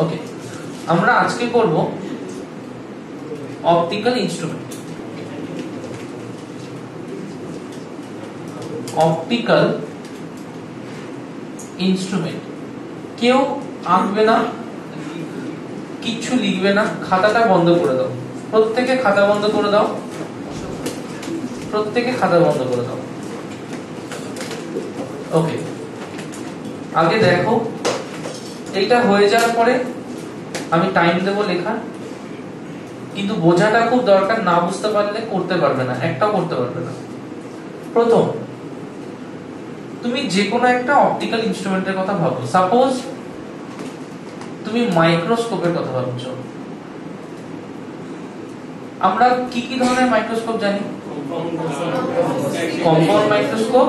ওকে, আমরা আজকে করব অপটিক্যাল ইনস্ট্রুমেন্ট। Optical instrument. কেউ আঁকবে না, কিছু লিখবে না, খাতাটা বন্ধ করে দাও। প্রত্যেকে খাতা বন্ধ করে দাও, প্রত্যেকে খাতা বন্ধ করে দাও। ওকে, আগে দেখো, এইটা হয়ে যাওয়ার পরে আমি টাইম দেবো লেখা, কিন্তু বোঝাটা খুব দরকার, না বুঝতে পারলে করতে পারবে না, একটাও করতে পারবে না। প্রথম, তুমি যে কোনো একটা অপটিক্যাল ইনস্ট্রুমেন্টের কথা ভাবো। সাপোজ তুমি মাইক্রোস্কোপের কথা ভাবছো। আমরা কি কি ধরনের মাইক্রোস্কোপ জানি? Compound microscope,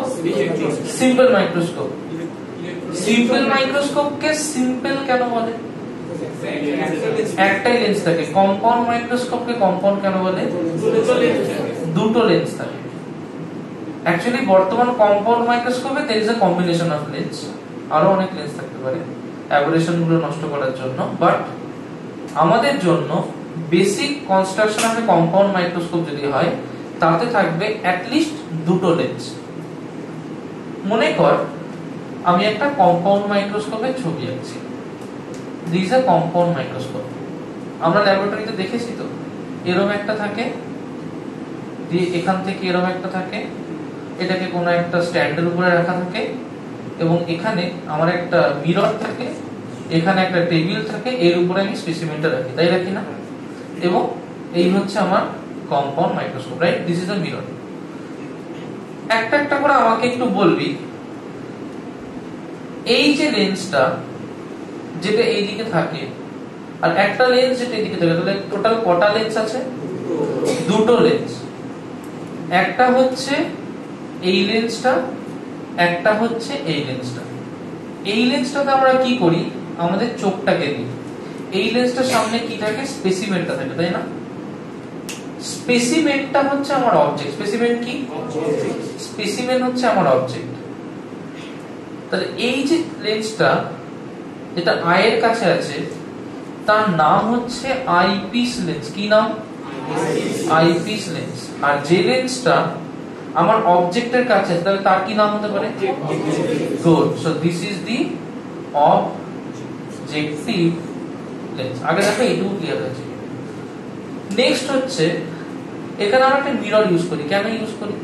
simple microscope. Simple মাইক্রোস্কোপকে সিম্পল কেন বলে? একটাই লেন্স থাকে। কম্পাউন্ড মাইক্রোস্কোপকে কম্পাউন্ড কেন বলে? দুটো লেন্স থাকে। অ্যাকচুয়ালি বর্তমান compound মাইক্রোস্কোপে there is a combination of lens, আরো অনেক লেন্স থাকতে পারে অ্যাবরেশন গুলো নষ্ট করার জন্য, বাট আমাদের জন্য basic construction of compound microscope যদি হয়, তাতে থাকবে অ্যাট লিস্ট দুটো লেন্স। মনে কর আমি একটা কম্পাউন্ড মাইক্রোস্কোপের ছবি আঁকছি। This is a compound microscope. আমরা ল্যাবরেটরিতে দেখেছি তো, এরকম একটা থাকে, দিয়ে এখান থেকে এরকম একটা থাকে, এটাকে কোনো একটা স্ট্যান্ডের উপরে রাখা থাকে, এবং এখানে আমার একটা মিরর থাকে, এখানে একটা টেবিল থাকে, এর উপরে আমি স্পেসিমেনটা রাখি, তাই রাখি না? এবং এই হচ্ছে আমার compound microscope, right? This is the mirror. একটা একটা করে আমাকে একটু বলবি, এই যে লেন্সটা যেটা এইদিকে থাকে আর একটা লেন্স যেটা এইদিকে থাকে, তাহলে টোটাল কটা লেন্স আছে? দুটো লেন্স। একটা হচ্ছে এই লেন্সটা, একটা হচ্ছে এই লেন্সটা। এই লেন্সটাতে আমরা কি করি? আমাদের চোখটাকে দিই। এই লেন্সটার সামনে কি থাকে? স্পেসিমেনটা থাকে, তাই না? স্পেসিমেনটা হচ্ছে আমার অবজেক্ট। স্পেসিমেন কি? স্পেসিমেন হচ্ছে আমার অবজেক্ট। তাহলে এই যে লেন্সটা যেটা আয়ের কাছে আছে, তার নাম হচ্ছে আইপিস লেন্স। কি নাম? Eyepiece lens. আর যে লেন্সটা আমার অবজেক্টের কাছে আছে, তাহলে তার কি নাম হতে পারে? Good. So this is the objective lens. আগে দেখো এইটুকু ক্লিয়ার হয়েছে। নেক্সট হচ্ছে, এখানে আমরা একটা মিরর ইউজ করি। কেন ইউজ করি?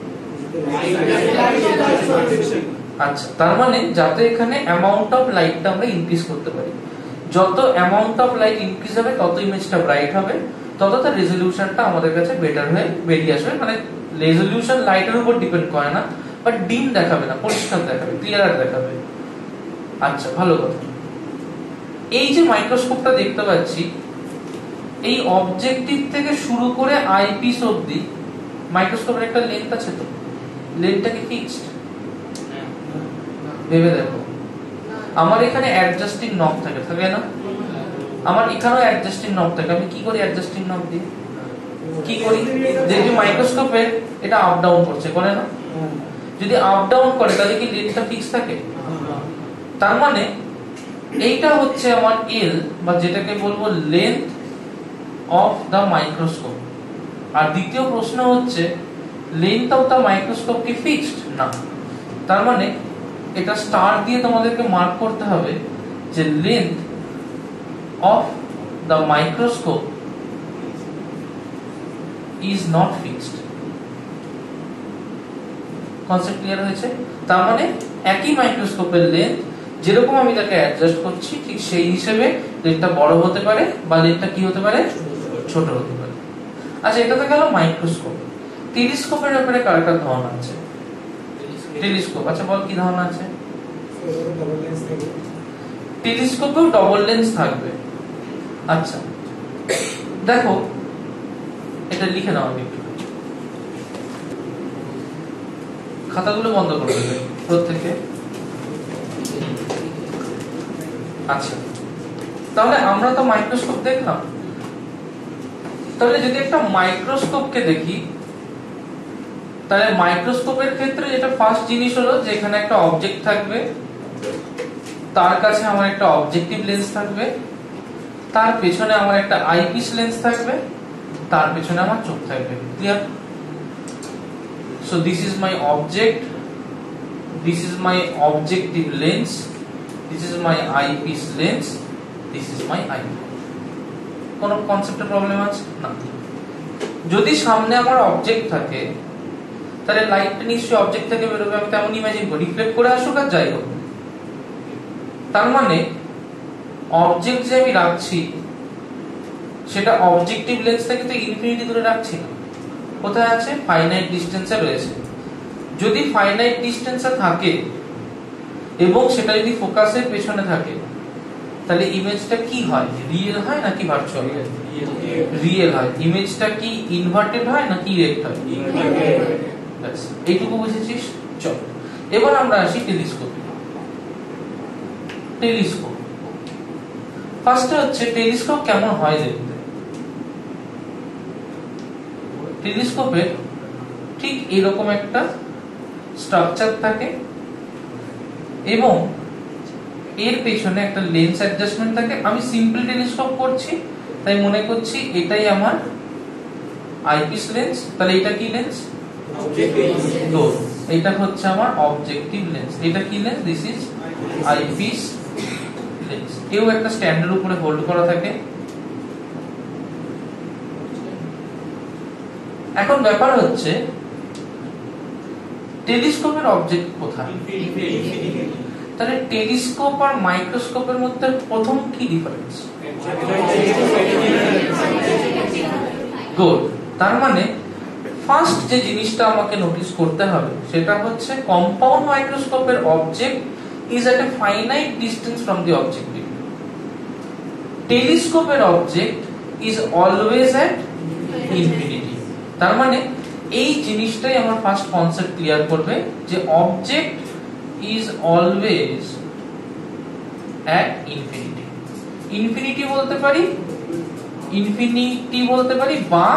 আচ্ছা, তার মানে যাতে এখানে অ্যামাউন্ট অফ লাইটটা আমরা ইনক্রিজ করতে পারি। যত অ্যামাউন্ট অফ লাইট ইনক্রিজ হবে, তত ইমেজটা ব্রাইট হবে, তত তার রেজোলিউশনটা আমাদের কাছে বেটার হয়ে বেরিয়ে আসবে। মানে রেজোলিউশন লাইটের উপর ডিপেন্ড করে না, বাট ডিম দেখাবে না, পরিষ্কার দেখাবে, ক্লিয়ার দেখাবে। আচ্ছা, ভালো কথা। এই যে মাইক্রোস্কোপটা দেখতে পাচ্ছি, এই অবজেক্টিভ থেকে শুরু করে আইপিস অবধি মাইক্রোস্কোপের একটা লেন্থ আছে। তো লেন্থটা কি ফিক্সড? ভেবে দেখো, আমার এখানে অ্যাডজাস্টিং নব থাকে, থাকে না? আমার এখানেও অ্যাডজাস্টিং নব থাকে। আমি কি করি অ্যাডজাস্টিং নব দিয়ে? কি করি? দেখবি মাইক্রোস্কোপে এটা আপ ডাউন করছে, করে না? যদি আপ ডাউন করে, তাহলে কি লেন্থটা ফিক্স থাকে? তার মানে এইটা হচ্ছে আমার এল, বা যেটাকে বলবো লেন্থ অফ দা মাইক্রোস্কোপ। আর দ্বিতীয় প্রশ্ন হচ্ছে, লেন্থ অফ দা মাইক্রোস্কোপ কি ফিক্সড? না। তার মানে এটা স্টার দিয়ে তোমাদেরকে মার্ক করতে হবে যে length of the microscope is not fixed. Concept clear হয়েছে? তার মানে একই মাইক্রোস্কোপের লেন্থ যেরকম আমি তাকে অ্যাডজাস্ট করছি, ঠিক সেই হিসেবে লেন্থটা বড় হতে পারে, বা লেন্থটা কি হতে পারে? ছোট হতে পারে। আচ্ছা, এটা তো গেল মাইক্রোস্কোপ। টেলিস্কোপের ব্যাপারে কার কার ধারণা আছে? টেলিস্কোপ, আচ্ছা বল, কি ধারণা আছে? টেলিস্কোপেও ডবল লেন্স থাকবে। আচ্ছা দেখো, এটা লিখে নাও। আমি একটু খাতাগুলো বন্ধ করে দেবে প্রত্যেকে। আচ্ছা, তাহলে আমরা তো মাইক্রোস্কোপ দেখলাম। তাহলে যদি একটা মাইক্রোস্কোপকে দেখি, তাহলে মাইক্রোস্কোপের ক্ষেত্রে যেটা ফার্স্ট জিনিস হলো যে এখানে একটা অবজেক্ট থাকবে, তার কাছে আমার একটা অবজেক্টিভ লেন্স থাকবে, তার পেছনে আমার একটা আইপিস লেন্স থাকবে, তার পেছনে আমার চোখ থাকবে। Clear? So this is my object, this is my objective lens, this is my eyepiece lens, this is my I. কোন কনসেপ্টে প্রবলেম আছে না? যদি সামনে আমার অবজেক্ট থাকে তাহলে লাইটটা নিশ্চয়ই অবজেক্ট থেকে বেরোবে, আমি তেমন ইমাজিন করি, রিফ্লেক্ট করে আসুক আর যাই হোক। তার মানে অবজেক্ট যে আমি রাখছি সেটা অবজেক্টিভ লেন্স থেকে তো ইনফিনিটি দূরে রাখছি না, কোথায় আছে? ফাইনাইট ডিসটেন্সে রয়েছে। যদি ফাইনাইট ডিসটেন্সে থাকে এবং সেটা যদি ফোকাসের পেছনে থাকে তাহলে ইমেজটা কি হয়? রিয়েল হয় নাকি ভার্চুয়াল? রিয়েল হয়। ইমেজটা কি ইনভার্টেড হয় নাকি ইরেক্ট হয়? ব্যাস, এইটুকু বুঝেছিস? চল এবার আমরা আসি টেলিস্কোপে। টেলিস্কোপ ফার্স্টে হচ্ছে টেলিস্কোপ কেমন হয় দেখতে। টেলিস্কোপের ঠিক এরকম একটা স্ট্রাকচার থাকে এবং এর পেছনে একটা লেন্স অ্যাডজাস্টমেন্ট থাকে। আমি সিম্পল টেলিস্কোপ করছি তাই মনে করছি এটাই আমার আইপিস লেন্স, তাহলে এটা কি লেন্স? গুড, এটা হচ্ছে আমার অবজেক্টিভ লেন্স। এটা কি lens? This is eyepiece lens. কেউ একটা স্ট্যান্ডের উপরে হোল্ড করা থাকে। এখন ব্যাপার হচ্ছে টেলিস্কোপের অবজেক্ট কোথায়? তাহলে টেলিস্কোপ আর মাইক্রোস্কোপের মধ্যে প্রথম কি ডিফারেন্স? গুড, তার মানে ফার্স্ট যে জিনিসটা আমাকে নোটিস করতে হবে সেটা হচ্ছে কম্পাউন্ড মাইক্রোস্কোপের object is at a finite distance from the objective. টেলিস্কোপের object is always at infinity. তার মানে এই জিনিসটাই আমার ফার্স্ট কনসেপ্ট ক্লিয়ার করবে যে object is always at infinity. Infinity বলতে পারি, ইনফিনিটি বলতে পারি, বা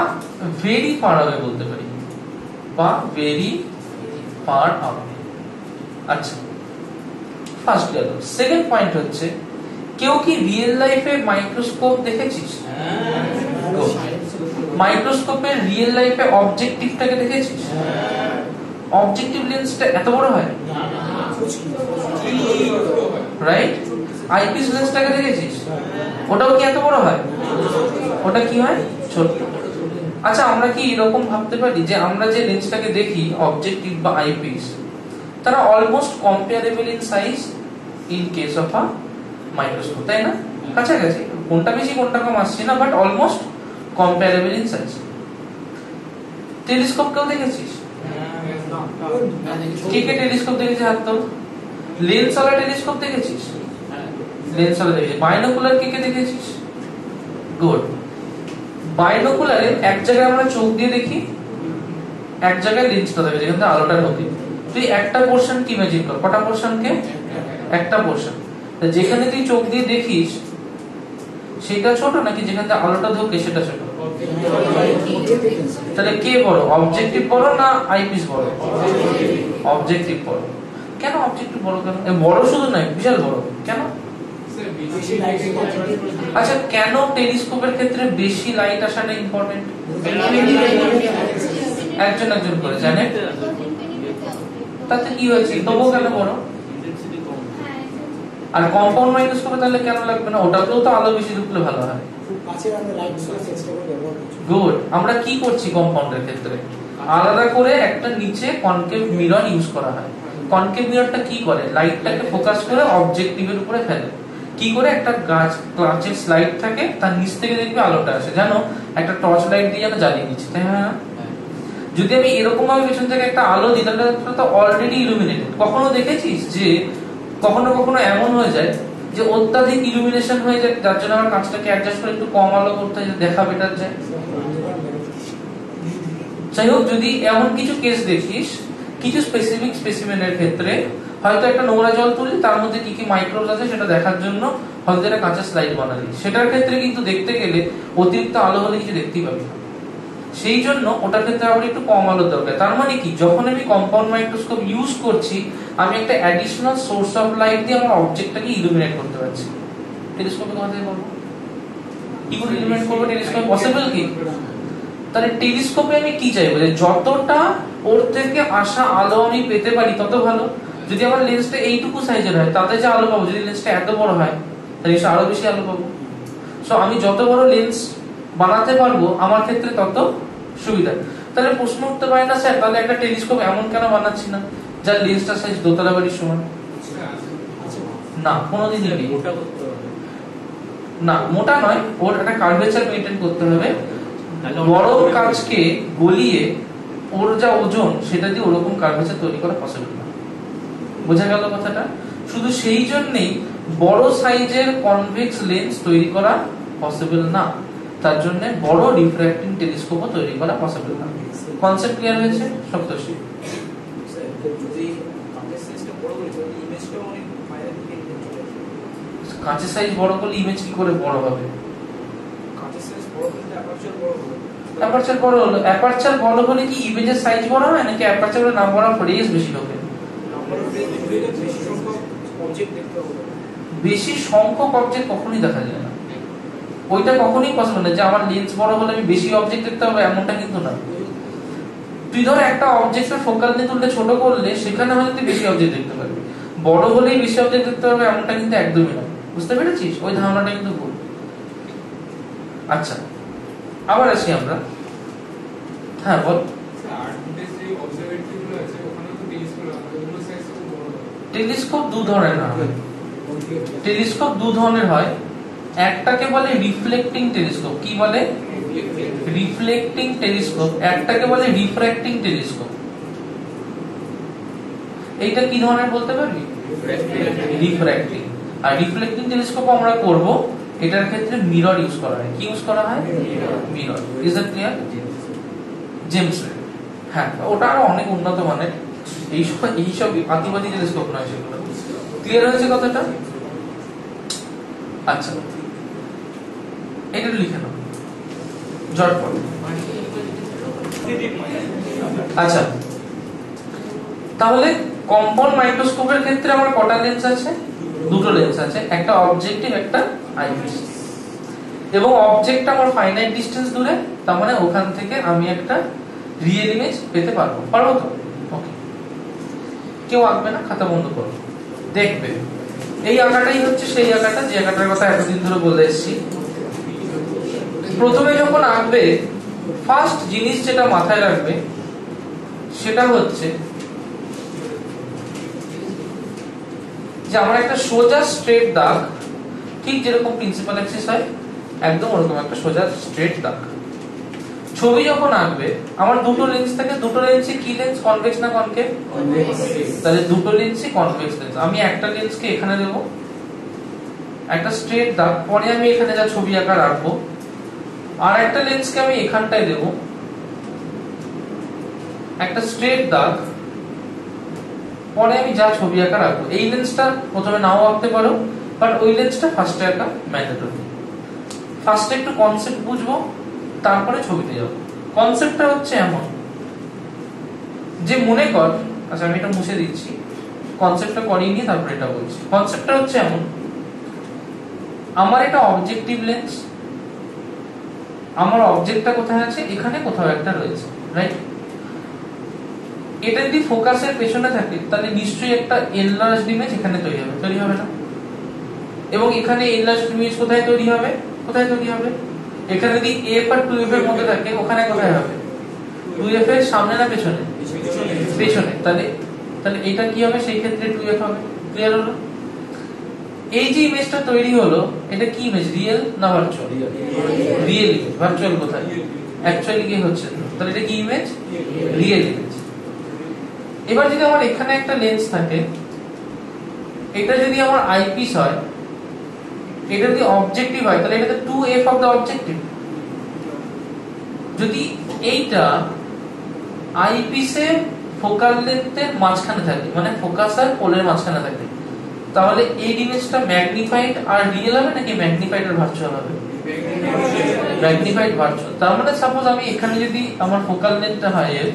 ভেরি ফার অ্যাওয়ে বলতে পারি, বা ভেরি ফার অ্যাওয়ে। আচ্ছা, ফার্স্ট গেল। সেকেন্ড পয়েন্ট হচ্ছে কেউ কি রিয়েল লাইফে মাইক্রোস্কোপ দেখেছিস? মাইক্রোস্কোপের রিয়েল লাইফে অবজেক্টিভটাকে দেখেছিস? অবজেক্টিভ লেন্সটা এত বড় হয়, রাইট? আইপিস লেন্সটাকে দেখেছিস? ওটাও কি এত বড় হয়? ওটা কি হয়? ছোট। আচ্ছা, আমরা কি এরকম ভাবতে পারি যে আমরা যে লেন্সটাকে দেখি অবজেক্টিভ বা আইপিস, তারা almost comparable in size in case of a microscope, তাই না? কাছাকাছি, কোনটা বেশি কোনটা কম আসছে না, but almost comparable in size. Telescope কেউ দেখেছিস? কে কে টেলিস্কোপ দেখেছিস? হাত তোল। লেন্স ওয়ালা টেলিস্কোপ দেখেছিস? লেন্স ওয়ালা দেখেছিস। বাইনোকুলার কে কে দেখেছিস? গুড। বাইনোকুলারে এক জায়গায় আমরা চোখ দিয়ে দেখি, এক জায়গায় লেন্সটা থাকে যেখানে আলোটা ঢোকে। তুই একটা পোরশন কি ইমাজিন কর, কটা পোরশন কে? একটা পোরশন। যেখানে তুই চোখ দিয়ে দেখিস সেটা ছোট নাকি যেখানে আলোটা ঢোকে সেটা ছোট? তাহলে কে বড়, অবজেক্টিভ বড় না আইপিস বড়? অবজেক্টিভ বড়। কেন অবজেক্টিভ বড়? কেন বড়? শুধু নয়, বিশাল বড়। কেন? আচ্ছা, কেন টেলিস্কোপের ক্ষেত্রে বেশি লাইট আসাটা ইম্পর্টেন্ট? একজন একজন করে জানে, তাতে কি হয়েছে? তবুও কেন বড়? আর কম্পাউন্ড মাইক্রোস্কোপে তাহলে কেন লাগবে না? ওটাতেও তো আলো বেশি ঢুকলে ভালো হয়। গুড। আমরা কি করছি কম্পাউন্ডের ক্ষেত্রে? আলাদা করে একটা নিচে কনকেভ মিরর ইউজ করা হয়। কনকেভ মিররটা কি করে? লাইটটাকে ফোকাস করে অবজেক্টিভের উপরে ফেলে। কি করে? একটা কাঁচের স্লাইড থাকে, তার নিচ থেকে দেখবে আলোটা আসে, জানো, একটা টর্চ লাইট দিয়ে যেন জ্বালিয়ে দিচ্ছে, তাই না? যদি আমি এরকম ভাবে পেছন থেকে একটা আলো দিই তাহলে তো অলরেডি ইলুমিনেটেড। কখনো দেখেছিস যে কখনো কখনো এমন হয়ে যায় যে অত্যাধিক ইলুমিনেশন হয়ে যায়, যার জন্য আমার কাঁচটাকে অ্যাডজাস্ট করে একটু কম আলো করতে হয়, দেখা বেটার যায়। যাই হোক, যদি এমন কিছু কেস দেখিস, কিছু স্পেসিফিক স্পেসিমেনের ক্ষেত্রে হয়তো একটা নোংরা জল তুলি, তার মধ্যে কি কি মাইক্রোবস আছে সেটা দেখার জন্য হয়তো একটা কাঁচের স্লাইড বানালি, সেটার ক্ষেত্রে কিন্তু দেখতে গেলে অতিরিক্ত আলো হলে কিছু দেখতেই পাবি না। সেই জন্য ওটার ক্ষেত্রে আবার একটু কম আলোর দরকার। তার মানে কি, যখন আমি কম্পাউন্ড মাইক্রোস্কোপ ইউজ করছি আমি একটা অ্যাডিশনাল সোর্স অফ লাইট দিয়ে আমার অবজেক্টটাকে ইলুমিনেট করতে পারছি। টেলিস্কোপে কথা বলবো, কি করে এলিমিনেট করব? টেলিস্কোপ পসিবল কি? তাহলে টেলিস্কোপে আমি কি চাইবো, যে যতটা ওর থেকে আসা আলো আমি পেতে পারি তত ভালো। যদি আমার লেন্সটা এইটুকু সাইজের হয় তাতে যে আলো পাবো, যদি লেন্সটা এত বড় হয় তাহলে সে আরো বেশি আলো পাবো। সো আমি যত বড় লেন্স বানাতে পারবো আমার ক্ষেত্রে তত সুবিধা। তাহলে প্রশ্ন উঠতে পারে না স্যার তাহলে একটা টেলিস্কোপ এমন কেন বানাচ্ছি না যার লেন্সটার সাইজ দোতলা বাড়ির সমান? না, কোনোদিনই নেই। না, মোটা নয়, ওর একটা কার্ভেচার মেইনটেইন করতে হবে। বড় কাঁচকে গলিয়ে ওর যা ওজন সেটা দিয়ে ওরকম কার্ভেচার তৈরি করা পসিবল না। বোঝা গেল কথাটা? শুধু সেই জন্যই বড় সাইজের কনভেক্স লেন্স তৈরি করা পসিবল না, তার জন্য বড় রিফ্র্যাক্টিং টেলিস্কোপও তৈরি করা পসিবল না। কনসেপ্ট ক্লিয়ার হয়েছে সপ্তর্ষি? কাঁচের সাইজ বড় করলে ইমেজ কি করে বড় হবে? অ্যাপারচার বড় হলো, অ্যাপারচার বড় হলে কি ইমেজের সাইজ বড় হয় নাকি অ্যাপারচারের নাম্বার অফ রেজ বেশি হবে? বেশি সংখ্যক অবজেক্ট কখনোই দেখা যায় না, ওইটা কখনোই পসিবল না। যে আমার লেন্স বড় হলে আমি বেশি অবজেক্ট দেখতে পাবো এমনটা কিন্তু না। তুই ধর একটা অবজেক্টের ফোকাল নিয়ে তুললে ছোট করলে সেখানে হয়তো তুই বেশি অবজেক্ট দেখতে পারবি, বড় হলেই বেশি অবজেক্ট দেখতে পারবে এমনটা কিন্তু একদমই না। বুঝতে পেরেছিস? ওই ধারণাটা কিন্তু ভুল। আচ্ছা, আবার আসি আমরা। হ্যাঁ বল। টেলিস্কোপ দু ধরনের হয়। টেলিস্কোপ দু ধরনের হয়, একটাকে বলে রিফ্লেক্টিং টেলিস্কোপ। কি বলে? Reflecting telescope. একটাকে বলে রিফ্র্যাক্টিং টেলিস্কোপ। এইটা কি ধরনের বলতে পারবি? রিফ্র্যাক্টিং। আর রিফ্লেক্টিং টেলিস্কোপ আমরা করব, এটার ক্ষেত্রে মিরর ইউজ করা হয়। কি ইউজ করা হয়? Mirror. Is that clear? James রে। হ্যাঁ, ওটা আরো অনেক উন্নত মানের। এইসব আতিবাদী টেলিস্কোপ নয় সেগুলো। ক্লিয়ার হয়েছে কথাটা? আচ্ছা, এটা লিখে নাও ঝটপট। আচ্ছা, তাহলে কম্পাউন্ড মাইক্রোস্কোপের ক্ষেত্রে আমার কটা লেন্স আছে? দুটো লেন্স আছে, একটা অবজেক্টিভ একটা আইপিস। এবং অবজেক্টটা আমার ফাইনাইট ডিসটেন্স দূরে, তার মানে ওখান থেকে আমি একটা রিয়েল ইমেজ পেতে পারবো। পারবো তো? ওকে, কেউ আঁকবে না, খাতা বন্ধ করো। দেখবে এই আঁকাটাই হচ্ছে সেই আঁকাটা যে আঁকাটার কথা এতদিন ধরে বলে এসেছি। প্রথমে যখন আঁকবে ফার্স্ট জিনিস যেটা মাথায় রাখবে সেটা হচ্ছে যে আমার একটা সোজা স্ট্রেট দাগ, ঠিক যেরকম প্রিন্সিপাল অ্যাক্সিস হয় একদম ওরকম একটা সোজা স্ট্রেট দাগ। ছবি যখন আঁকবে আমার দুটো লেন্স থাকে, দুটো লেন্সে কি লেন্স? কনভেক্স না কনকেভ? তাহলে দুটো লেন্সই কনভেক্স লেন্স। আমি একটা লেন্সকে এখানে দেব একটা স্ট্রেট দাগ, পরে আমি এখানে যা ছবি আঁকা রাখবো। আর একটা লেন্সকে আমি এখানটায় দেব একটা স্ট্রেট দাগ, পরে আমি যা ছবি আঁকা রাখবো। এই লেন্সটা প্রথমে নাও আঁকতে পারো, বাট ওই লেন্সটা ফার্স্টে আঁকা ম্যান্ডেটরি। ফার্স্টে একটু কনসেপ্ট বুঝবো, তারপরে ছবিতে যাব। কনসেপ্টটা হচ্ছে এমন যে মনে কর, আচ্ছা আমি এটা মুছে দিচ্ছি, কনসেপ্টটা করিয়ে নিয়ে তারপরে এটা বলছি। কনসেপ্টটা হচ্ছে এমন, আমার এটা অবজেক্টিভ লেন্স, আমার অবজেক্টটা কোথায় আছে? এখানে কোথাও একটা রয়েছে, রাইট? এটা যদি ফোকাসের পেছনে থাকে তাহলে নিশ্চয়ই একটা এনলার্জড ইমেজ এখানে তৈরি হবে, তৈরি হবে না? এবং এখানে এনলার্জড ইমেজ কোথায় তৈরি হবে? কোথায় তৈরি হবে? এখানে যদি f আর 2f এর মধ্যে থাকে ওখানে কোথায় হবে? 2f এর সামনে না পেছনে? পেছনে। তাহলে তাহলে এটা কি হবে? সেই ক্ষেত্রে 2f হবে। ক্লিয়ার হলো? এই যে ইমেজটা তৈরি হলো এটা কি ইমেজ? রিয়েল না ভার্চুয়াল? Real image. ভার্চুয়াল কোথায়? অ্যাকচুয়ালি কি হচ্ছে? তাহলে এটা কি ইমেজ? Real image. এবার যদি আমার এখানে একটা লেন্স থাকে, এটা যদি আমার আইপিস হয়, এটা যদি অবজেক্টিভ হয় তাহলে এটা তো 2f অফ দা অবজেক্টিভ। যদি এইটা আইপিসের ফোকাল লেন্থের মাঝখানে থাকে, মানে ফোকাস আর পোলের মাঝখানে থাকে, তাহলে এই ইমেজটা ম্যাগনিফাইড আর রিয়েল হবে নাকি ম্যাগনিফাইড আর ভার্চুয়াল হবে? Magnified virtual. তার মানে সাপোজ আমি এখানে যদি আমার ফোকাল লেন্থটা হয় এর,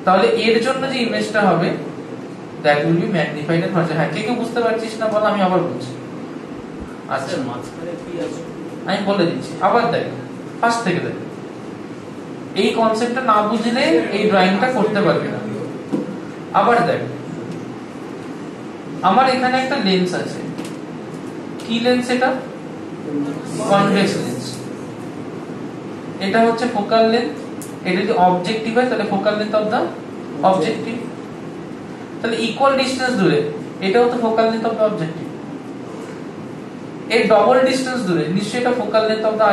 তাহলে এর জন্য যে ইমেজটা হবে দ্যাট উইল বি ম্যাগনিফাইড আর ভার্চুয়াল। হ্যাঁ, কে বুঝতে পারছিস না বল, আমি আবার বলছি। আচ্ছা, মাঝখানে কি আছে? আমি বলে দিচ্ছি, আবার দেখ ফার্স্ট থেকে দেখ। এই কনসেপ্টটা না বুঝলে এই ড্রয়িংটা করতে পারবি না। আবার দেখ, আমার এখানে একটা লেন্স আছে, কি লেন্স এটা? Convex lens. এটা হচ্ছে ফোকাল লেন্থ, এটা যদি অবজেক্টিভ হয় তাহলে focal length of the objective. তাহলে ইকুয়াল ডিসটেন্স দূরে এটাও তো focal length of the objective. এর ডবল ডিসটেন্স দূরে নিশ্চয়ই এটা focal length of the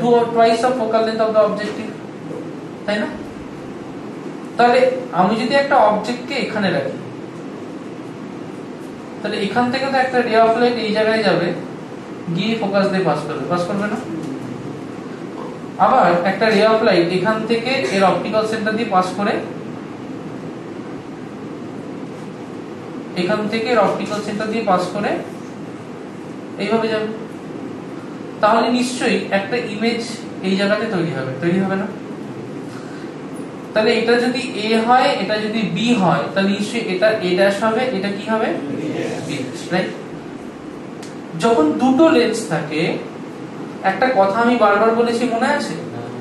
two or twice of focal length of the objective, তাই না? তাহলে আমি যদি একটা অবজেক্টকে এখানে রাখি, তাহলে এখান থেকে তো একটা রে অফ লাইট এই জায়গায় যাবে, গিয়ে ফোকাস দিয়ে পাস করবে না? আবার একটা রে অফ লাইট এখান থেকে এর অপটিক্যাল সেন্টার দিয়ে পাস করে এখান থেকে এর অপটিক্যাল সেন্টার দিয়ে পাস করে এইভাবে যাবে। তাহলে নিশ্চয়ই একটা ইমেজ এই জায়গাতে তৈরি হবে না? তাহলে এটা যদি এ হয়, এটা যদি বি হয়, তাহলে নিশ্চয়ই এটা এ ড্যাশ হবে, এটা কি হবে? B, right? যখন দুটো লেন্স থাকে, একটা কথা আমি বারবার বলেছি মনে আছে,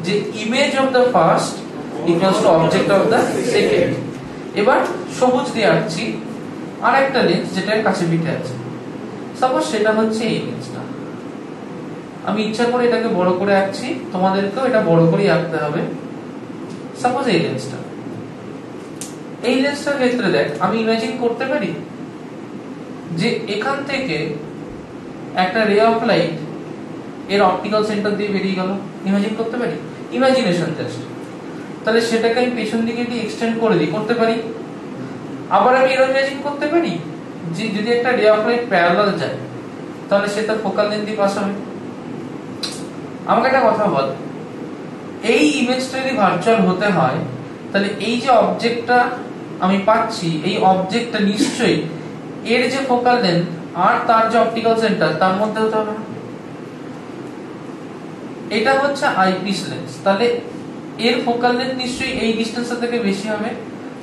যে image of the first equals to object of the second. এবার সবুজ দিয়ে আঁকছি আর একটা লেন্স যেটা কাছে পিঠে আছে, সাপোজ সেটা হচ্ছে এই লেন্সটা। আমি ইচ্ছা করে এটাকে বড় করে আঁকছি, তোমাদেরকেও এটা বড় করেই আঁকতে হবে। সাপোজ এই লেন্সটা, এই লেন্সটার ক্ষেত্রে দেখ, আমি ইমাজিন করতে পারি যে এখান থেকে একটা রে অফ লাইট এর অপটিক্যাল সেন্টার দিয়ে বেরিয়ে গেল। ইমাজিন করতে পারি, ইমাজিনেশন জাস্ট। তাহলে সেটাকে আমি পেছন দিকে দিয়ে এক্সটেন্ড করে দিই, করতে পারি। আবার আমি এরকম ইমাজিন করতে পারি যে যদি একটা রে অফ লাইট প্যারালাল যায়, তাহলে সে তার ফোকাল লেন্থ দিয়ে পাস হবে। আমাকে একটা কথা বল, এই ইমেজটা যদি ভার্চুয়াল হতে হয়, তাহলে এই যে অবজেক্টটা আমি পাচ্ছি, এই অবজেক্টটা নিশ্চয়ই এর যে ফোকাল লেন্থ আর তার যে অপটিক্যাল সেন্টার তার মধ্যে হতে হবে। এটা হচ্ছে আইপিস লেন্স, তাহলে এর ফোকাল লেন্থ নিশ্চয়ই এই ডিসটেন্সটা থেকে বেশি হবে,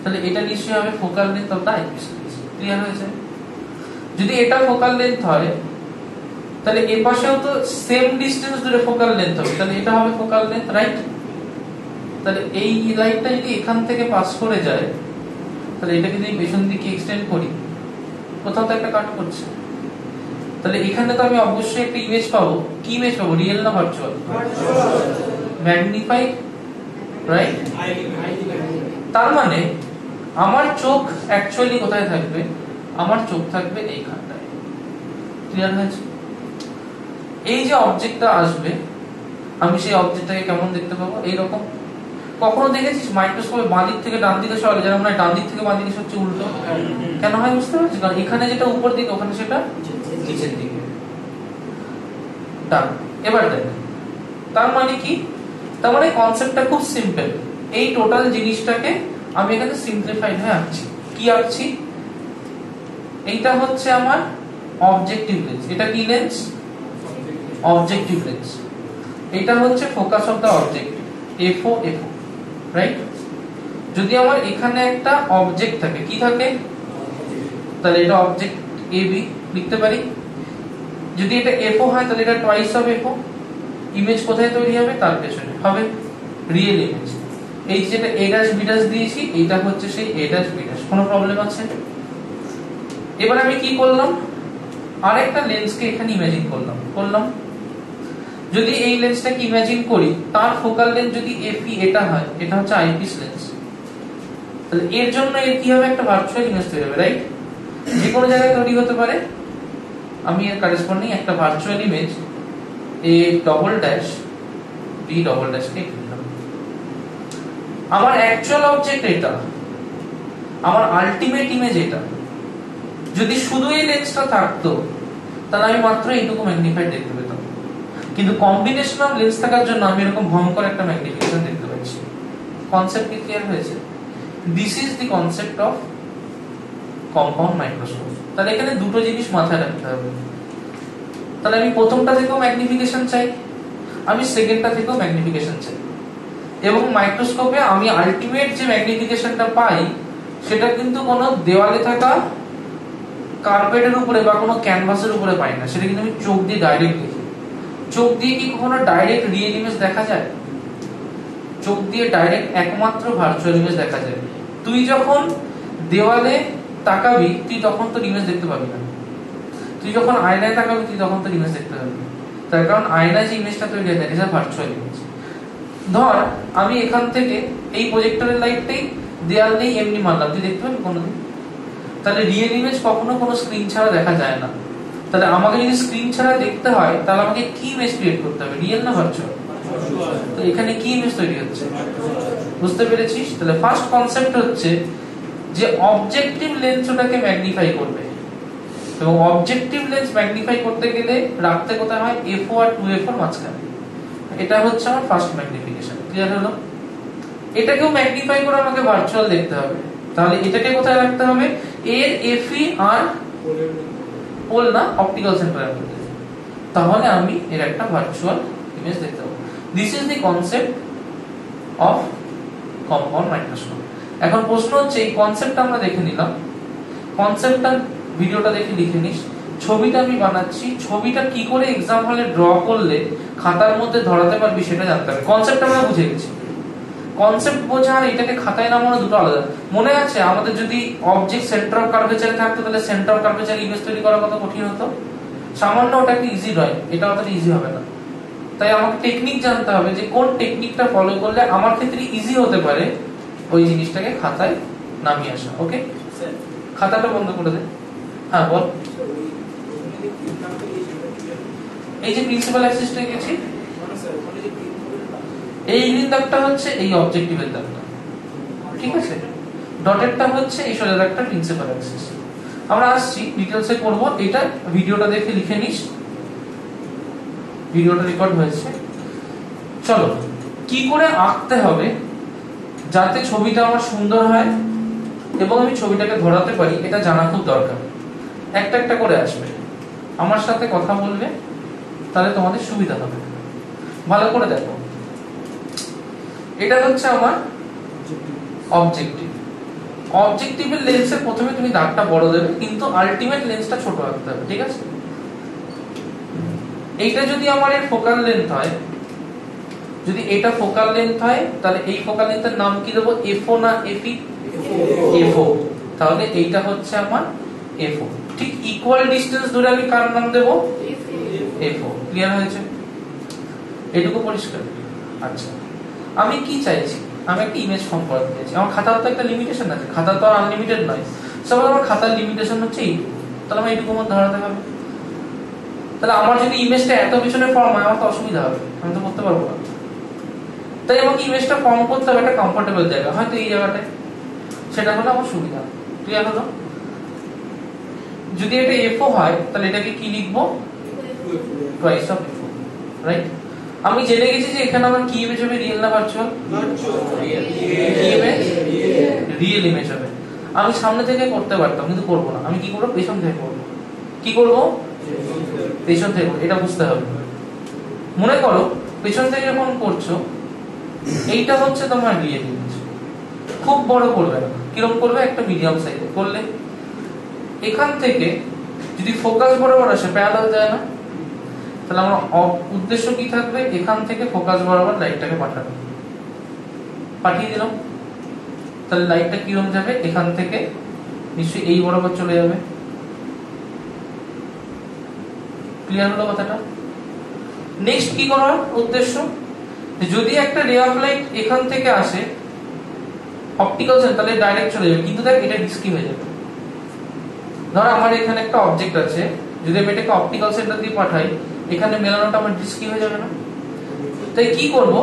তাহলে এটা নিশ্চয়ই হবে focal length of the eyepiece lens. Clear হয়েছে? যদি এটা ফোকাল লেন্থ হয়, তাহলে এর পাশেও তো সেম ডিসটেন্স ধরে ফোকাল লেন্থ হবে, তাহলে এটা হবে ফোকাল লেন্থ, রাইট? তাহলে এই লাইনটা যদি এখান থেকে পাস করে যায়, তাহলে এটাকে যদি পেছন দিকে এক্সটেন্ড করি, কোথাও তো একটা কাট করছে, তাহলে এখানে তো আমি অবশ্যই একটা ইমেজ পাবো। কি ইমেজ পাবো? রিয়েল না ভার্চুয়াল? Magnified, right? তার মানে আমার চোখ অ্যাকচুয়ালি কোথায় থাকবে? আমার চোখ থাকবে এইখানটায়। ক্লিয়ার হয়েছে? এই যে অবজেক্টটা আসবে, আমি সেই অবজেক্টটাকে কেমন দেখতে পাবো? এইরকম। কখনো দেখেছিস মাইক্রোস্কোপে বাঁ দিক থেকে ডান দিকে সরে, যেন আমরা ডান দিক থেকে বাঁ দিকে সবচেয়ে উল্টো? কেন হয় বুঝতে পারছিস? কারণ এখানে যেটা উপর দিকে, ওখানে সেটা নিচের দিকে। এবার দেখ, তার মানে কি? তার মানে কনসেপ্টটা খুব সিম্পল। এই টোটাল জিনিসটাকে আমি এখানে সিম্পলিফাইড হয়ে আঁকছি। কি আঁকছি? এইটা হচ্ছে আমার অবজেক্টিভ লেন্স। এটা কি লেন্স? Objective lens. এটা হচ্ছে focus of the object, FO, right? যদি আমার এখানে একটা অবজেক্ট থাকে, কি থাকে? তাহলে এটা অবজেক্ট AB লিখতে পারি। যদি এটা FO হয়, তাহলে এটা টুয়াইস অফ FO। ইমেজ কোথায় তৈরি হবে? তার পেছনে হবে রিয়েল ইমেজ। এই যেটা A' B' দিয়েছি, এইটা হচ্ছে সেই A' B'। কোনো প্রবলেম আছে? এবার আমি কি করলাম? আরেকটা লেন্সকে এখানে ইমাজিন করলাম। যদি এই লেন্সটাকে ইমাজিন করি, তার ফোকাল লেন্থ যদি FE এটা হয়, এটা হচ্ছে আইপিস লেন্স, তাহলে এর জন্য এর কি হবে? একটা ভার্চুয়াল ইমেজ তৈরি হবে, রাইট? যে কোনো জায়গায় তৈরি হতে পারে। আমি এর করেসপন্ডিং একটা ভার্চুয়াল ইমেজ A'(B') কে দিলাম। আমার অ্যাকচুয়াল অবজেক্ট এটা, আমার আলটিমেট ইমেজ এটা। যদি শুধু এই লেন্সটা থাকতো, তাহলে আমি মাত্র এইটুকু ম্যাগনিফাইড দেখতে পেতাম। কিন্তু কম্বিনেশন অফ লেন্স থাকার জন্য আমি এরকম ভয়ঙ্কর একটা ম্যাগনিফিকেশন দেখতে পাচ্ছি। কনসেপ্ট কি ক্লিয়ার হয়েছে? This is the concept of compound microscope. তাহলে এখানে দুটো জিনিস মাথায় রাখতে হবে। তাহলে আমি প্রথমটা থেকেও ম্যাগনিফিকেশন চাই, আমি সেকেন্ডটা থেকেও ম্যাগনিফিকেশন চাই। এবং মাইক্রোস্কোপে আমি আলটিমেট যে ম্যাগনিফিকেশনটা পাই, সেটা কিন্তু কোনো দেওয়ালে থাকা কার্পেটের উপরে বা কোনো ক্যানভাসের উপরে পাই না, সেটা কিন্তু আমি চোখ দিয়ে ডাইরেক্ট দেখি। চোখ দিয়ে কি কখনো ডাইরেক্ট রিয়েল ইমেজ দেখা যায়? চোখ দিয়ে ডাইরেক্ট একমাত্র ভার্চুয়াল ইমেজ দেখা যায়। তুই যখন দেওয়ালে তাকাবি তুই তখন তোর ইমেজ দেখতে পাবি না, তুই যখন আয়নায় তাকাবি তুই তখন তোর ইমেজ দেখতে পাবি। তার কারণ আয়নায় যে ইমেজটা তৈরি হয় এটা ভার্চুয়াল ইমেজ। ধর আমি এখান থেকে এই প্রজেক্টরের লাইটটাই দেয়াল নেই এমনি মারলাম, তুই দেখতে পাবি কোনোদিন? তাহলে রিয়েল ইমেজ কখনো কোনো স্ক্রিন ছাড়া দেখা যায় না। তাহলে আমাকে যদি স্ক্রিন ছাড়া দেখতে হয় তাহলে আমাকে কি ইমেজ ক্রিয়েট করতে হবে, রিয়েল না ভার্চুয়াল? তো এখানে কি ইমেজ তৈরি হচ্ছে, বুঝতে পেরেছিস? তাহলে ফার্স্ট কনসেপ্ট হচ্ছে যে অবজেক্টিভ লেন্স ওটাকে ম্যাগনিফাই করবে, এবং অবজেক্টিভ লেন্স ম্যাগনিফাই করতে গেলে রাখতে কোথায় হয়, f0 আর 2f0 মাঝখানে। এটা হচ্ছে আমার ফার্স্ট ম্যাগনিফিকেশন। ক্লিয়ার হলো? এটাকেও ম্যাগনিফাই করে আমাকে ভার্চুয়াল দেখতে হবে, তাহলে এটাকে কোথায় রাখতে হবে, এর fe আর পোল না অপটিক্যাল সেন্টারের মধ্যে, তাহলে আমি এর একটা ভার্চুয়াল ইমেজ দেখতে পাবো। This is the concept of compound microscope. এখন প্রশ্ন হচ্ছে এই কনসেপ্টটা আমরা দেখে নিলাম, কনসেপ্টটা ভিডিওটা দেখে লিখে নিস। ছবিটা আমি বানাচ্ছি, ছবিটা কি করে এক্সাম হলে ড্র করলে খাতার মধ্যে ধরাতে পারবি সেটা জানতে হবে। কনসেপ্ট আমরা বুঝে গেছি, কনসেপ্ট বোঝা আর এটাকে খাতায় নামানো দুটো আলাদা। মনে আছে আমাদের যদি অবজেক্ট সেন্টার অফ কার্ভেচারে থাকতো তাহলে সেন্টার অফ কার্ভেচার ইমেজ তৈরি করা কত কঠিন হতো। সামান্য ওটা একটা ইজি নয়, এটা অতটা ইজি হবে না। তাই আমাকে টেকনিক জানতে হবে যে কোন টেকনিকটা ফলো করলে আমার ক্ষেত্রে ইজি হতে পারে ওই জিনিসটাকে খাতায় নামিয়ে আসা। ওকে, খাতাটা বন্ধ করে দে। হ্যাঁ বল। এই যে প্রিন্সিপাল অ্যাক্সিসটা গেছি, এই গ্রিন দাগটা হচ্ছে এই অবজেক্টিভের দাগটা, ঠিক আছে? ডটেরটা হচ্ছে এই সোজা দাগটা প্রিন্সিপাল অ্যাক্সিস। আমরা আসছি ডিটেইলসে করব, এটা ভিডিওটা দেখে লিখে নিস, ভিডিওটা রেকর্ড হয়েছে। চলো কি করে আঁকতে হবে যাতে ছবিটা আমার সুন্দর হয় এবং আমি ছবিটাকে ধরাতে পারি, এটা জানা খুব দরকার। একটা একটা করে আসবে, আমার সাথে কথা বলবে, তাহলে তোমাদের সুবিধা হবে। ভালো করে দেখো, এটা হচ্ছে আমার অবজেক্টিভ। অবজেক্টিভের লেন্সের প্রথমে তুমি দাগটা বড় দেবে, কিন্তু আলটিমেট লেন্সটা ছোট রাখতে হবে, ঠিক আছে? এইটা যদি আমার এর ফোকাল লেন্থ হয়, যদি এটা ফোকাল লেন্থ হয় তাহলে এই ফোকাল লেন্থের নাম কি দেবো, f0 না fe? f0। তাহলে এইটা হচ্ছে আমার f0। ঠিক ইকুয়াল ডিসটেন্স ধরে আমি কার নাম দেব, f0। ক্লিয়ার হয়েছে? এটুকু পরিষ্কার? আচ্ছা, আমি কি চাইছি, আমি একটা ইমেজ ফর্ম করতে চাইছি। আমার খাতার তো একটা লিমিটেশন আছে, খাতা তো আনলিমিটেড নয়। সবার আমার খাতার লিমিটেশন হচ্ছে এইটুকু, তাহলে আমার এইটুকু মধ্যে ধরাতে হবে। তাহলে আমার যদি ইমেজটা এত পিছনে ফর্ম হয় আমার তো অসুবিধা হবে, আমি তো করতে পারবো না। তাই আমাকে ইমেজটা ফর্ম করতে হবে একটা কমফোর্টেবল জায়গা, হয়তো এই জায়গাটায়, সেটা হলো আমার সুবিধা। ক্লিয়ার হলো? যদি এটা f0 হয় তাহলে এটাকে কি লিখবো, টুয়াইস অফ f0, রাইট? আমি জেনে গেছি যে এখানে আমার কি ইমেজ হবে, রিয়েল না ভার্চুয়াল? রিয়েল ইমেজ হবে। আমি সামনে থেকে করতে পারতাম কিন্তু করবো না, আমি কি করবো, পেছন থেকে করবো। কি করবো, পেছন থেকে। এটা বুঝতে হবে। মনে করো পেছন থেকে যখন করছো, এইটা হচ্ছে তোমার রিয়েল ইমেজ। খুব বড় করবে না, কিরকম করবে, একটা মিডিয়াম সাইজে করলে। এখান থেকে যদি ফোকাস বরাবর আসে প্যারালাল যায় না, তাহলে আমার উদ্দেশ্য কি থাকবে, এখান থেকে ফোকাস বরাবর লাইটটাকে পাঠানো। পাঠিয়ে দিলাম, তাহলে লাইটটা কিরকম যাবে, এখান থেকে নিশ্চয়ই এই বরাবর চলে যাবে। ক্লিয়ার হলো কথাটা? নেক্সট কি করার উদ্দেশ্য, যদি একটা রে অফ লাইট এখান থেকে আসে অপটিক্যাল সেন্টার, তাহলে ডাইরেক্ট চলে যাবে, কিন্তু দেখ এটা রিস্কি হয়ে যাবে। ধর আমার এখানে একটা অবজেক্ট আছে, যদি আমি এটাকে অপটিক্যাল সেন্টার দিয়ে পাঠাই, এখানে মেলানোটা আমার রিস্কি হয়ে যাবে না? তাই কি করব,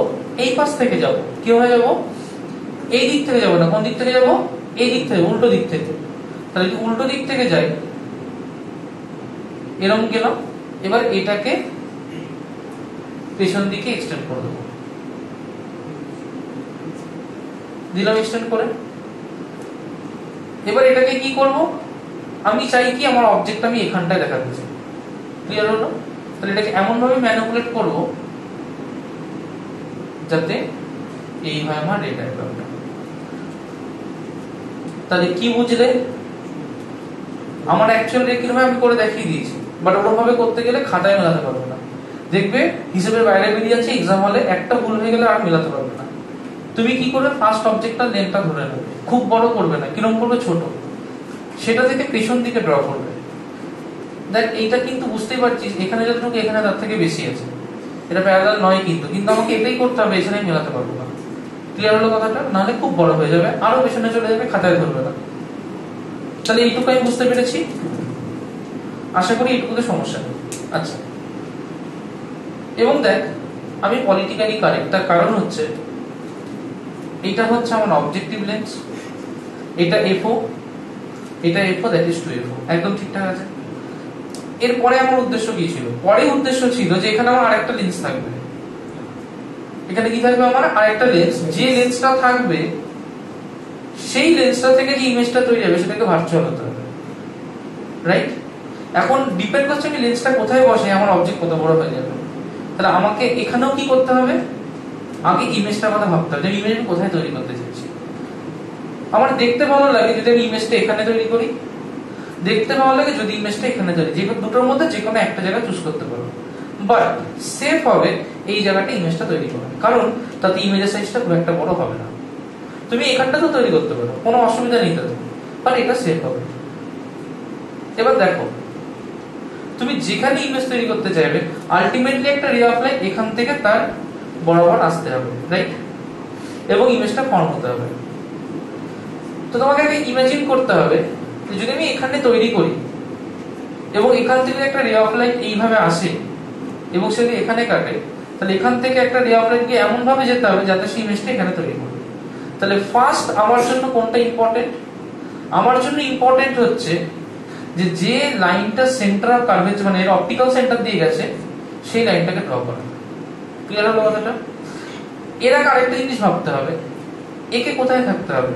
এই পাশ থেকে যাব, কি হয়ে যাব, এই দিক থেকে যাব না, কোন দিক থেকে যাব, এই দিক থেকে, উল্টো দিক থেকে। তাহলে যদি উল্টো দিক থেকে যাই, এরকম গেলাম, এবার এটাকে পেছন দিকে এক্সটেন্ড করে দেবো, দিলাম এক্সটেন্ড করে। এবার এটাকে কি করব, আমি চাই কি আমার অবজেক্ট আমি এখানটায় দেখাতে চাই। ক্লিয়ার হলো? তাহলে এটাকে এমন ভাবে ম্যানিপুলেট করব যাতে এই হয় আমার রে ডায়াগ্রামটা। তাহলে কি বুঝলে, আমার অ্যাকচুয়াল রে কিভাবে আমি করে দেখিয়ে দিয়েছি, বাট ওরকম ভাবে করতে গেলে খাতায় মেলাতে পারবো না। দেখবে হিসেবের বাইরে বেরিয়ে যাচ্ছে, এক্সাম হলে একটা ভুল হয়ে গেলে আর মেলাতে পারবে না। তুমি কি করবে, ফার্স্ট অবজেক্টটার লেন্থটা ধরে নেবে, খুব বড় করবে না, কিরকম করবে, ছোট, সেটা থেকে পেছন দিকে ড্র করবে। দেখ এইটা কিন্তু বুঝতেই পারছিস, এখানে যতটুকু এখানে তার থেকে বেশি আছে, এটা প্যারালাল নয় কিন্তু, কিন্তু আমাকে এটাই করতে হবে, এখানে মেলাতে পারবো না। ক্লিয়ার হলো কথাটা? নাহলে খুব বড় হয়ে যাবে, আরো পেছনে চলে যাবে, খাতায় ধরবে না। তাহলে এইটুকু আমি বুঝতে পেরেছি, আশা করি এইটুকুতে সমস্যা নেই। আচ্ছা, এবং দেখ আমি পলিটিক্যালি কারেক্ট, তার কারণ হচ্ছে এটা হচ্ছে আমার অবজেক্টিভ লেন্স, এটা FO, এটা FO, দ্যাট ইজ 2FO, একদম ঠিকঠাক আছে। এরপরে আমার উদ্দেশ্য কি ছিল? পরে উদ্দেশ্য ছিল যে এখানে আমার আরেকটা লেন্স থাকবে, এখানে কি থাকবে আমার আরেকটা লেন্স, যে লেন্সটা থাকবে সেই লেন্সটা থেকে যে ইমেজটা তৈরি হবে সেটাকে ভার্চুয়াল হতে হবে, রাইট? এখন ডিপেন্ড করছে আমি লেন্সটা কোথায় বসে আমার অবজেক্ট কত বড় হয়ে যাবে। তাহলে আমাকে এখানেও কি করতে হবে, আগে ইমেজটার কথা ভাবতে হবে, যে ইমেজ আমি কোথায় তৈরি করতে চাইছি। আমার দেখতে ভালো লাগে যদি আমি ইমেজটা এখানে তৈরি করি, দেখতে ভালো লাগে যদি ইমেজটা এখানে তৈরি, যে দুটোর মধ্যে যে কোনো একটা জায়গা চুজ করতে পারো, বাট সেফ হবে এই জায়গাটা ইমেজটা তৈরি করা, কারণ তাতে ইমেজের সাইজটা খুব একটা বড় হবে না। তুমি এখানটা তো তৈরি করতে পারো, কোনো অসুবিধা নেই তাতে, বাট এটা সেফ হবে। এবার দেখো তুমি যেখানে ইমেজ তৈরি করতে চাইবে আলটিমেটলি একটা রে অফ লাইট এখান থেকে তার বরাবর আসতে হবে, রাইট? এবং ইমেজটা ফর্ম হতে হবে। তো তোমাকে আগে ইমাজিন করতে হবে যে যদি আমি এখানে তৈরি করি এবং এখান থেকে একটা রে অফ লাইট এইভাবে আসে এবং সেটা এখানে কাটে, তাহলে এখান থেকে একটা রে অফ লাইট কে এমন ভাবে যেতে হবে যাতে সেই ইমেজটা এখানে তৈরি করবে। তাহলে ফার্স্ট আমার জন্য কোনটা ইম্পর্টেন্ট? আমার জন্য ইম্পর্টেন্ট হচ্ছে যে যে লাইনটা সেন্টার অফ কার্ভেচার মানে এর অপটিক্যাল সেন্টার দিয়ে গেছে সেই লাইনটাকে ড্র করা। ক্লিয়ার হলো কথাটা? এর আগে আরেকটা জিনিস ভাবতে হবে, একে কোথায় থাকতে হবে?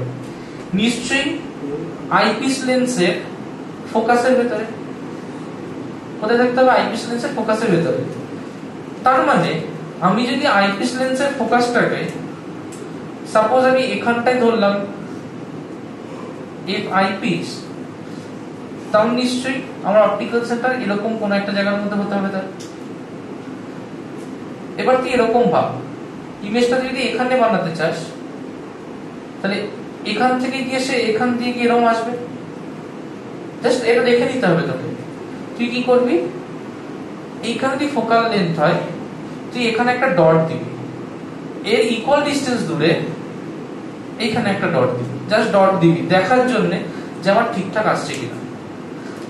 নিশ্চয়ই আইপিস লেন্সের ফোকাসের ভেতরে। কোথায় থাকতে হবে? আইপিস লেন্সের ফোকাসের ভেতরে। তার মানে আমি যদি আইপিস লেন্সের ফোকাসটাকে সাপোজ আমি এখানটায় ধরলাম এফ আইপিস, তাহলে নিশ্চয়ই আমার অপটিক্যাল সেন্টার এরকম কোন একটা জায়গার মধ্যে হতে হবে তার। এবার তুই এরকম ভাব, ইমেজটা যদি এখানে বানাতে চাস তাহলে এখান থেকে গিয়ে সে এখান দিয়ে গিয়ে এরকম আসবে, জাস্ট এটা দেখে নিতে হবে তোকে। তুই কি করবি, এইখান দিয়ে ফোকাল লেন্থ হয়, তুই এখানে একটা ডট দিবি, এর ইকুয়াল ডিসটেন্স দূরে এইখানে একটা ডট দিবি, জাস্ট ডট দিবি দেখার জন্য যে আমার ঠিকঠাক আসছে কিনা।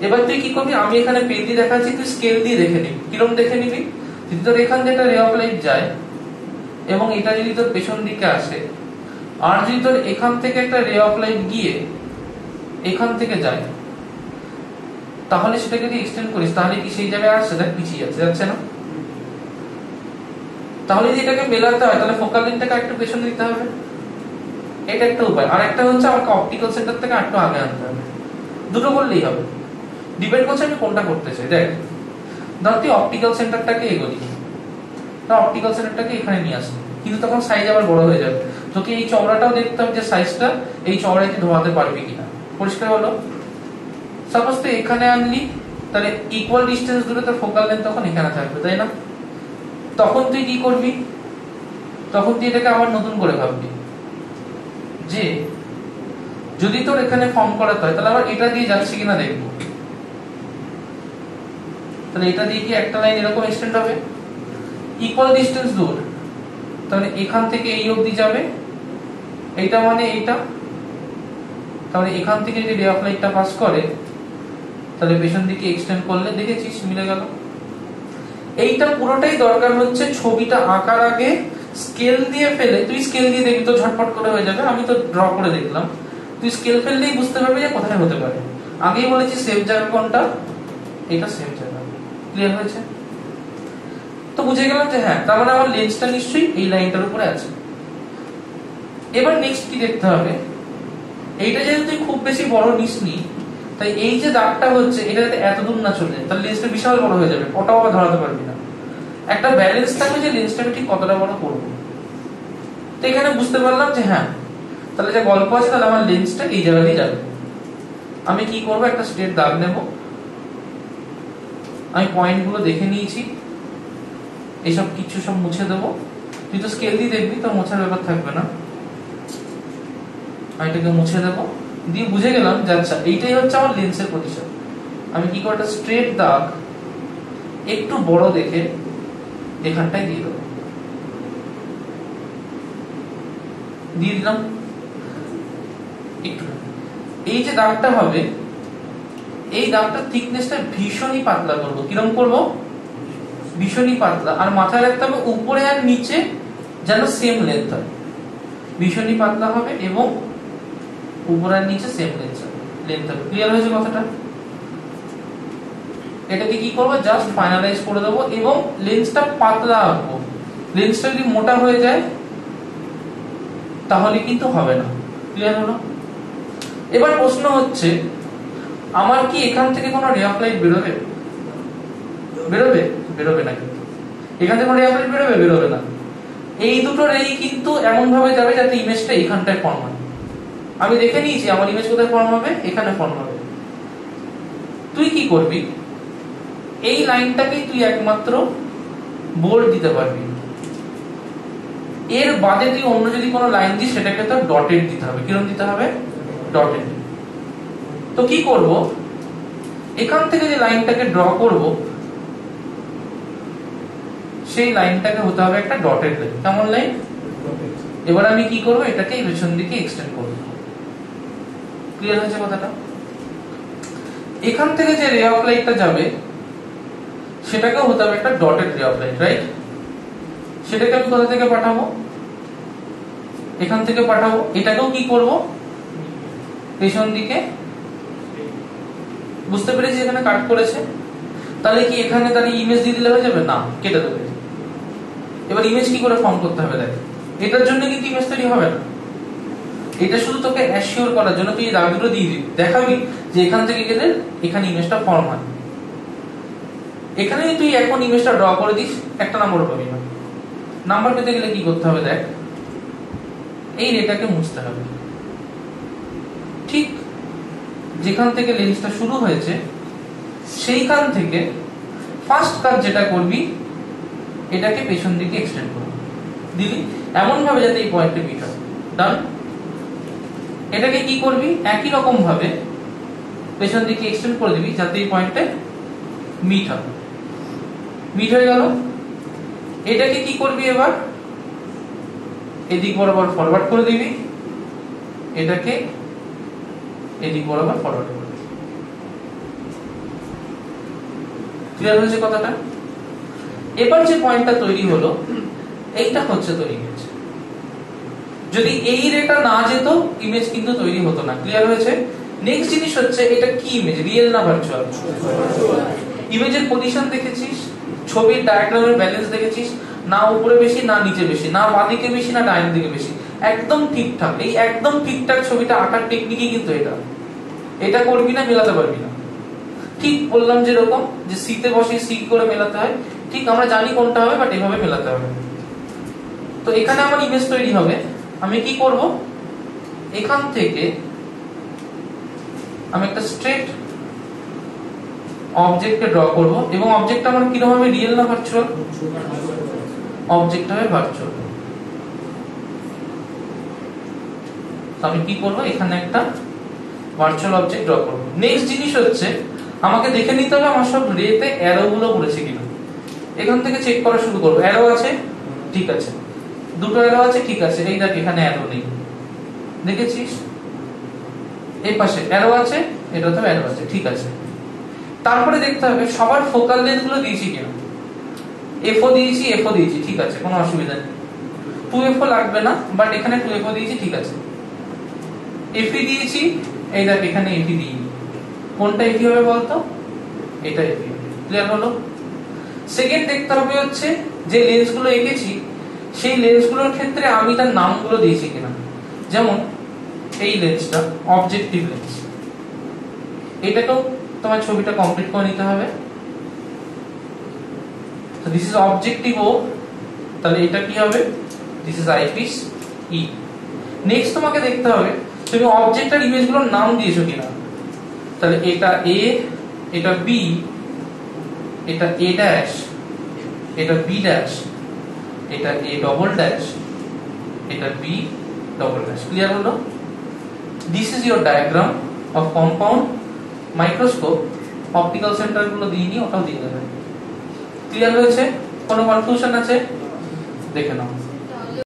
এবার তুই কি করবি, আমি এখানে পেন দিয়ে দেখাচ্ছি, তুই স্কেল দিয়ে দেখে নিবি। কিরকম দেখে নিবি? যদি তোর এখান দিয়ে একটা রে অফ লাইট যায় এবং এটা যদি তোর পেছন দিকে আসে, আর যদি তোর এখান থেকে একটা রে অফ লাইট গিয়ে এখান থেকে যায়, তাহলে সেটাকে যদি এক্সটেন্ড করিস তাহলে কি সেই জায়গায় আসছে? দেখ পিছিয়ে যাচ্ছে না? তাহলে যদি এটাকে মেলাতে হয় তাহলে ফোকাল লেন্থটাকে একটু পেছন দিতে হবে, এটা একটা উপায়। আর একটা হচ্ছে আমাকে অপটিক্যাল সেন্টার থেকে একটু আগে আনতে হবে। দুটো করলেই হবে, ডিপেন্ড করছে আমি কোনটা করতে চাই। দেখ ধর তুই অপটিক্যাল সেন্টারটাকে এগোলি, তা অপটিক্যাল সেন্টারটাকে এখানে নিয়ে আসলি, কিন্তু তখন সাইজ আবার বড় হয়ে যাবে, তোকে এই চওড়াটাও দেখতে হবে যে সাইজটা এই চওড়ায় তুই ধোয়াতে পারবি কিনা। পরিষ্কার হলো? সাপোজ তুই এখানে আনলি, তাহলে ইকুয়াল ডিসটেন্স দূরে তোর ফোকাল লেন্থ তখন এখানে থাকবে, তাই না? তখন তুই কি করবি, তখন তুই এটাকে আবার নতুন করে ভাববি যে যদি তোর এখানে ফর্ম করাতে হয় তাহলে আবার এটা দিয়ে যাচ্ছে কিনা দেখবো। তাহলে এটা দিয়ে কি একটা লাইন এরকম এক্সটেন্ড হবে, ইকুয়াল ডিসটেন্স দূর, তাহলে এখান থেকে এই অবধি যাবে, এইটা মানে এইটা, তাহলে এখান থেকে যদি রে অফ লাইটটা পাস করে তাহলে পেছন দিকে এক্সটেন্ড করলে দেখেছিস মিলে গেল। এইটা পুরোটাই দরকার হচ্ছে ছবিটা আঁকার আগে স্কেল দিয়ে ফেলে, তুই স্কেল দিয়ে দেখবি তো ঝটপট করে হয়ে যাবে, আমি তো ড্র করে দেখলাম, তুই স্কেল ফেললেই বুঝতে পারবি যে কোথায় হতে পারে। আগেই বলেছি সেফ জায়গা কোনটা, এটা সেফ জায়গা। ক্লিয়ার হয়েছে? তো বুঝে গেলাম যে হ্যাঁ, তার মানে আমার লেন্সটা নিশ্চয়ই এই লাইনটার উপরে আছে। এবার নেক্সট কি দেখতে হবে, এইটা যেহেতু তুই খুব বেশি বড় নিসনি, তাই এই যে দাগটা হচ্ছে এটা যাতে এত দূর না চলে যায়, তাহলে লেন্সটা বিশাল বড় হয়ে যাবে, ওটাও আবার ধরাতে পারবি না। একটা ব্যালেন্স থাকবে যে লেন্সটা আমি ঠিক কতটা বড় করবো। তো এখানে বুঝতে পারলাম যে হ্যাঁ, তাহলে যে গল্প আছে, তাহলে আমার লেন্সটা এই জায়গাতেই যাবে। আমি কি করবো, একটা স্ট্রেট দাগ নেব, আমি পয়েন্টগুলো দেখে নিয়েছি, এইসব কিছু সব মুছে দেবো। তুই তো স্কেল দিয়ে দেখবি, তো মোছার ব্যাপার থাকবে না। আমি এটাকে মুছে দেবো, দিয়ে বুঝে গেলাম যে আচ্ছা এইটাই হচ্ছে আমার লেন্সের পজিশন। আমি কি করে একটা স্ট্রেট দাগ একটু বড় দেখে এখানটায় দিয়ে দেবো, দিয়ে দিলাম একটু। এই যে দাগটা হবে, এই দাগটার থিকনেসটা ভীষণই পাতলা করবো। কিরকম করবো? ভীষণই পাতলা। আর মাথায় রাখতে হবে উপরে আর নিচে যেন সেম লেন্থ হয়, ভীষণই পাতলা হবে এবং উপরে আর নিচে সেম লেন্থ হবে। ক্লিয়ার হয়েছে কথাটা? এটাকে কি করবো? জাস্ট ফাইনালাইজ করে দেবো এবং লেন্সটা পাতলা আঁকবো। লেন্সটা যদি মোটা হয়ে যায় তাহলে কিন্তু হবে না। ক্লিয়ার হলো? এবার প্রশ্ন হচ্ছে, আমার কি এখান থেকে কোনো রে অফ লাইট বেরোবে? বেরোবে? বেরোবে না। কিন্তু এখান থেকে কোনো রে অফ লাইট বেরোবে? বেরোবে না। এই দুটো রেই কিন্তু এমন ভাবে যাবে যাতে ইমেজটা এখানটায় ফর্ম হয়। আমি দেখে নিয়েছি আমার ইমেজ কোথায় ফর্ম হবে, এখানে ফর্ম হবে। তুই কি করবি? এই লাইনটাকেই তুই একমাত্র বোল্ড দিতে পারবি। এর বাদে তুই অন্য যদি কোনো লাইন দিস সেটাকে তো ডটেড দিতে হবে। কিরকম দিতে হবে? ডটেড। তো কি করব, এখান থেকে যে লাইনটাকে ড্র করব সেই লাইনটাকে হতে হবে একটা ডটেড লাইন। কেমন লাইন? এবার আমি কি করব, এটাকে পেছন দিকে এক্সটেন্ড করব। ক্লিয়ার হয়েছে কথাটা? এখান থেকে যে রে অফ লাইটটা যাবে সেটাকেও হতে হবে একটা ডটেড রে অফ লাইট, রাইট? সেটাকে আমি কোথা থেকে পাঠাবো? এখান থেকে পাঠাবো। এটাকেও কি করব, পেছন দিকে। বুঝতে পেরেছি এখানে কাট করেছে। তাহলে কি এখানে দাঁড়িয়ে ইমেজ দিয়ে দিলে হয়ে যাবে? না, কেটে দেবে। এবার ইমেজ কি করে ফর্ম করতে হবে দেখ। এটার জন্য কিন্তু ইমেজ তৈরি হবে না, এটা শুধু তোকে অ্যাসিওর করার জন্য তুই এই দাগগুলো দিয়ে দিবি, দেখাবি যে এখান থেকে গেলে এখানে ইমেজটা ফর্ম হয়। এখানে তুই এখন ইমেজটা ড্র করে দিস, একটা নাম্বার পাবি না। নাম্বার পেতে গেলে কি করতে হবে দেখ, এই রেটাকে মুছতে হবে। ঠিক যেখান থেকে লেন্সটা শুরু হয়েছে সেইখান থেকে ফার্স্ট কাজ যেটা করবি, এটাকে পেছন দিকে এক্সটেন্ড করবি। দিলি এমন ভাবে যাতে এই পয়েন্টে মিট হয়। ডান। এটাকে কি করবি, একই রকম ভাবে পেছন দিকে এক্সটেন্ড করে দিবি যাতে এই পয়েন্টে মিট হয়। মিট হয়ে গেল। এটাকে কি করবি, এবার এদিক বরাবর ফরওয়ার্ড করে দিবি, এটাকে এদিক বরাবর ফরওয়ার্ড করে দিবি। ক্লিয়ার হয়েছে কথাটা? এবার যে পয়েন্টটা তৈরি হলো এইটা হচ্ছে তো ইমেজ। যদি এই রেটা না যেত ইমেজ কিন্তু তৈরি হতো না। ক্লিয়ার হয়েছে? নেক্সট জিনিস হচ্ছে এটা কি ইমেজ, রিয়েল না ভার্চুয়াল? ইমেজের পজিশন দেখেছিস, ছবির ডায়াগ্রামের ব্যালেন্স দেখেছিস, না উপরে বেশি না নিচে বেশি, না বাঁদিকে বেশি না ডান দিকে বেশি, একদম ঠিকঠাক। এই একদম ঠিকঠাক ছবিটা আঁকার টেকনিকই কিন্তু এটা। এটা করবি না মেলাতে পারবি না। ঠিক বললাম যেরকম যে সিতে বসে সি করে মেলাতে হয়, ঠিক আমরা জানি কোনটা হবে, বাট এভাবে মেলাতে হবে। তো এখানে আমার ইমেজ তৈরি হবে। আমি কি করব, এখান থেকে আমি একটা স্ট্রেট অবজেক্টকে ড্র করব এবং অবজেক্টটা আমার কিরকম হবে, রিয়েল না ভার্চুয়াল? অবজেক্ট হবে ভার্চুয়াল। আমি কি করব, এখানে একটা ভার্চুয়াল অবজেক্ট ড্র করব। নেক্সট জিনিস হচ্ছে আমাকে দেখে নিতে হবে আমার সব রেতে অ্যারো গুলো পড়েছে কিনা। এখান থেকে চেক করা শুরু করব। অ্যারো আছে, ঠিক আছে। দুটো অ্যারো আছে, ঠিক আছে। এই দেখ এখানে অ্যারো নেই, দেখেছিস? এই পাশে অ্যারো আছে, এটাতেও অ্যারো আছে, ঠিক আছে। তারপরে দেখতে হবে সবার ফোকাল লেন্থ গুলো দিয়েছি কিনা। এফও দিয়েছি, এফও দিয়েছি, ঠিক আছে, কোনো অসুবিধা নেই। 2Fও লাগবে না, বাট এখানে 2Fও দিয়েছি, ঠিক আছে। এফই দিয়েছি, এই দেখ এখানে এফই দিইনি। কোনটা এফই হবে বলতো? এটা এফই। ক্লিয়ার হলো? সেকেন্ড দেখতে হবে হচ্ছে যে লেন্সগুলো এঁকেছি সেই লেন্সগুলোর ক্ষেত্রে আমি তার নামগুলো দিয়েছি কিনা। যেমন এই লেন্সটা অবজেক্টিভ লেন্স, এটাকেও তোমার ছবিটা কমপ্লিট করে নিতে হবে। তো দিস ইজ অবজেক্টিভ ও, তাহলে এটা কি হবে, this is eyepiece E. Next তোমাকে দেখতে হবে তুমি অবজেক্টের ইমেজগুলোর নাম দিয়েছো কিনা। তাহলে এটা এ, এটা বি, এটা এ ড্যাশ, এটা বি ড্যাশ, এটা এ ডবল ড্যাশ, এটা বি ডবল ড্যাশ। ক্লিয়ার হলো? This is your diagram of compound microscope. Optical centre গুলো দিইনি, ওটাও দিয়ে দেবেন। ক্লিয়ার হয়েছে? কোনো কনফিউশন আছে? দেখে নাও।